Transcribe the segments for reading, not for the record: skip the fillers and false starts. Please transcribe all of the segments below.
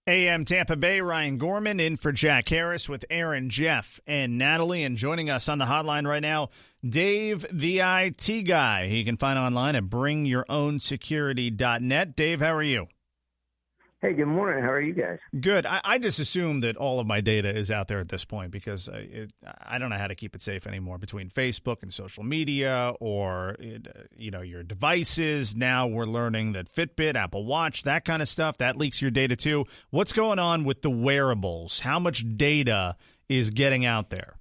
AM Tampa Bay, Ryan Gorman in for Jack Harris with Aaron, Jeff, and Natalie. And joining us on the hotline right now, Dave, the IT guy. He can find online at bringyourown.security.net. Dave, how are you? Hey, good morning. How are you guys? Good. I just assume that all of my data is out there at this point because I don't know how to keep it safe anymore between Facebook and social media or, your devices. Now we're learning that Fitbit, Apple Watch, that kind of stuff, that leaks your data too. What's going on with the wearables? How much data is getting out there?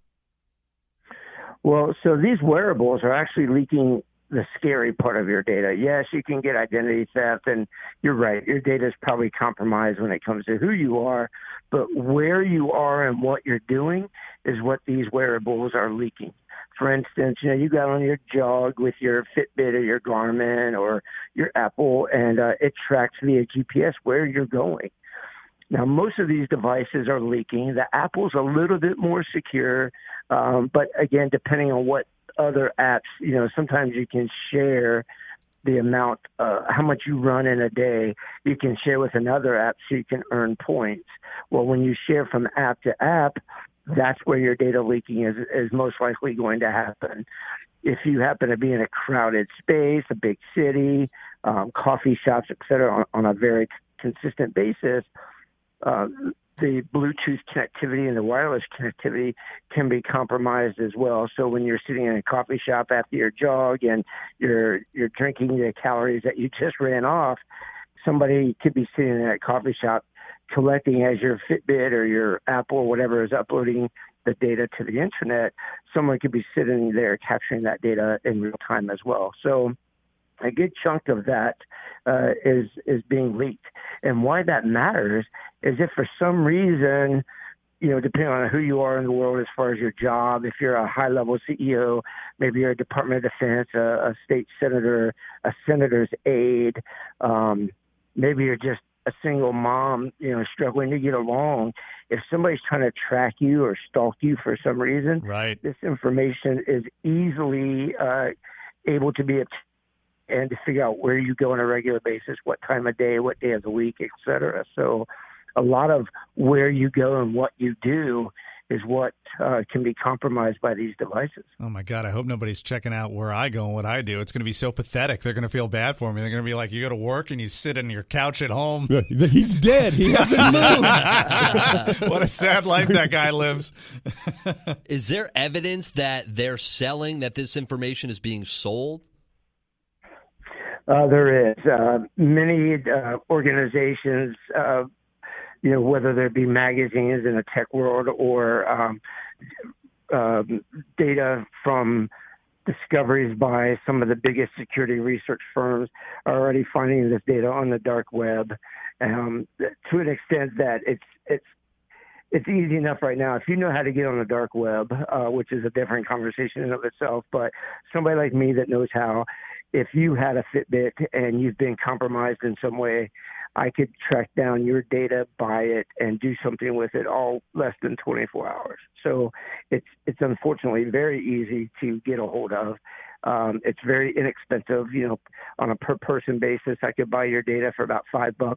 Well, so these wearables are actually leaking the scary part of your data. Yes, you can get identity theft, and you're right. Your data is probably compromised when it comes to who you are, but where you are and what you're doing is what these wearables are leaking. For instance, you got on your jog with your Fitbit or your Garmin or your Apple, and it tracks via GPS where you're going. Now, most of these devices are leaking. The Apple's a little bit more secure, but again, depending on what other apps, sometimes you can share the amount, how much you run in a day. You can share with another app so you can earn points. Well, when you share from app to app, that's where your data leaking is most likely going to happen. If you happen to be in a crowded space, a big city, coffee shops, et cetera, on a very consistent basis, the Bluetooth connectivity and the wireless connectivity can be compromised as well. So when you're sitting in a coffee shop after your jog and you're drinking the calories that you just ran off, somebody could be sitting in that coffee shop collecting as your Fitbit or your Apple or whatever is uploading the data to the internet. Someone could be sitting there capturing that data in real time as well. So a good chunk of that is being leaked. And why that matters is if for some reason, depending on who you are in the world as far as your job, if you're a high-level CEO, maybe you're a Department of Defense, a state senator, a senator's aide, maybe you're just a single mom, struggling to get along. If somebody's trying to track you or stalk you for some reason, right, this information is easily able to be obtained and to figure out where you go on a regular basis, what time of day, what day of the week, et cetera. So a lot of where you go and what you do is what can be compromised by these devices. Oh, my God. I hope nobody's checking out where I go and what I do. It's going to be so pathetic. They're going to feel bad for me. They're going to be like, you go to work and you sit on your couch at home. He's dead. He hasn't moved. What a sad life that guy lives. Is there evidence that they're selling, that this information is being sold? There is. Many organizations, whether there be magazines in the tech world or data from discoveries by some of the biggest security research firms, are already finding this data on the dark web to an extent that it's easy enough right now. If you know how to get on the dark web, which is a different conversation in of itself, but somebody like me that knows how, if you had a Fitbit and you've been compromised in some way, I could track down your data, buy it, and do something with it all less than 24 hours. So it's unfortunately very easy to get a hold of. It's very inexpensive. On a per person basis, I could buy your data for about $5.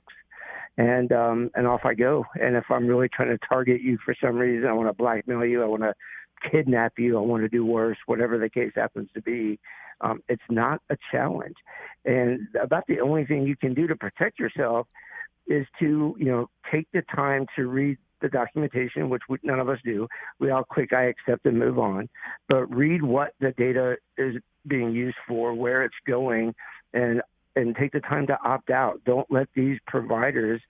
And off I go. And if I'm really trying to target you for some reason, I want to blackmail you, I want to kidnap you, I want to do worse, whatever the case happens to be, it's not a challenge. And about the only thing you can do to protect yourself is to, take the time to read the documentation, which none of us do. We all click, I accept and move on. But read what the data is being used for, where it's going, and take the time to opt out. Don't let these providers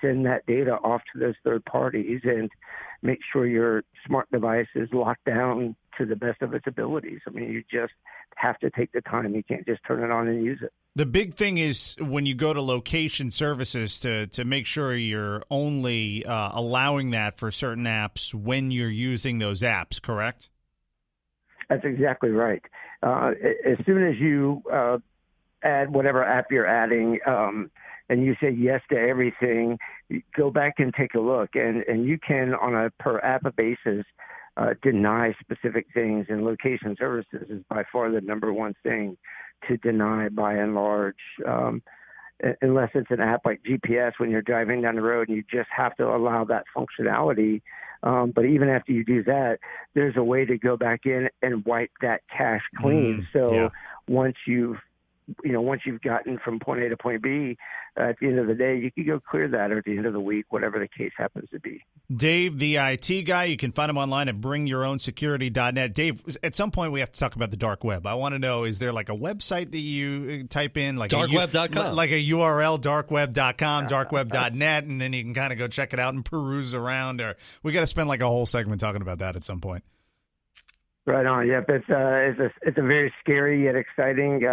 send that data off to those third parties, and make sure your smart device is locked down to the best of its abilities. I mean, you just have to take the time. You can't just turn it on and use it. The big thing is when you go to location services to make sure you're only allowing that for certain apps when you're using those apps, correct? That's exactly right. As soon as you add whatever app you're adding, and you say yes to everything, you go back and take a look. And you can, on a per app basis, deny specific things. And location services is by far the number one thing to deny by and large. unless it's an app like GPS when you're driving down the road and you just have to allow that functionality. But even after you do that, there's a way to go back in and wipe that cache clean. Once you've gotten from point A to point B, at the end of the day, you can go clear that, or at the end of the week, whatever the case happens to be. Dave, the IT guy, you can find him online at bringyourown.security.net. Dave, at some point we have to talk about the dark web. I want to know, is there like a website that you type in? Like darkweb.com. Like a URL, darkweb.com, darkweb.net, and then you can kind of go check it out and peruse around? Or we got to spend like a whole segment talking about that at some point. Right on. Yep. It's a very scary yet exciting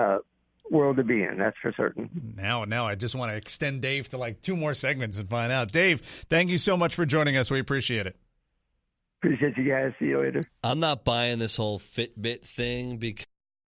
world to be in, that's for certain. Now I just want to extend Dave to like 2 more segments and find out. Dave, thank you so much for joining us. We appreciate it. Appreciate you guys. See you later. I'm not buying this whole Fitbit thing because